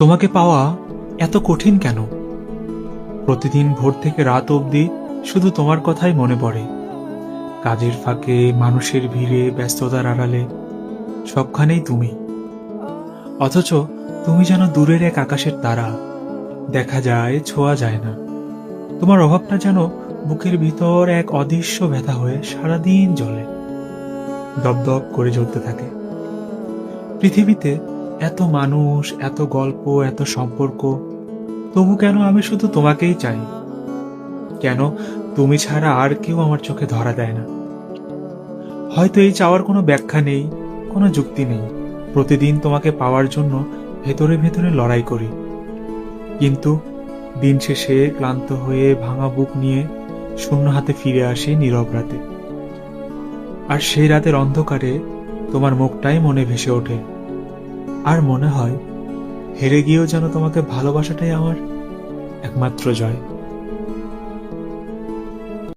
তোমাকে পাওয়া এত কঠিন কেন? প্রতিদিন ভোর থেকে রাত অবধি শুধু তোমার কথাই মনে পড়ে। কাজের ফাঁকে, মানুষের ভিড়ে, ব্যস্ততার আড়ালে সবখানেই তুমি। অথচ তুমি যেন দূরের এক আকাশের তারা, দেখা যায় ছোঁয়া যায় না। তোমার অভাবটা যেন বুকের ভিতর এক অদৃশ্য ব্যথা হয়ে সারাদিন জ্বলে, দপদপ করে জ্বলতে থাকে। পৃথিবীতে এত মানুষ, এত গল্প, এত সম্পর্ক, তবু কেন আমি শুধু তোমাকেই চাই? কেন তুমি ছাড়া আর কেউ আমার চোখে ধরা দেয় না? হয়তো এই চাওয়ার কোনো ব্যাখ্যা নেই, কোনো যুক্তি নেই। প্রতিদিন তোমাকে পাওয়ার জন্য ভেতরে ভেতরে লড়াই করি, কিন্তু দিন শেষে ক্লান্ত হয়ে ভাঙা বুক নিয়ে শূন্য হাতে ফিরে আসি নীরব রাতে। আর সেই রাতের অন্ধকারে তোমার মুখটাই মনে ভেসে ওঠে, আর মনে হয় হেরে গিয়েও যেন তোমাকে ভালোবাসাটাই আমার একমাত্র জয়।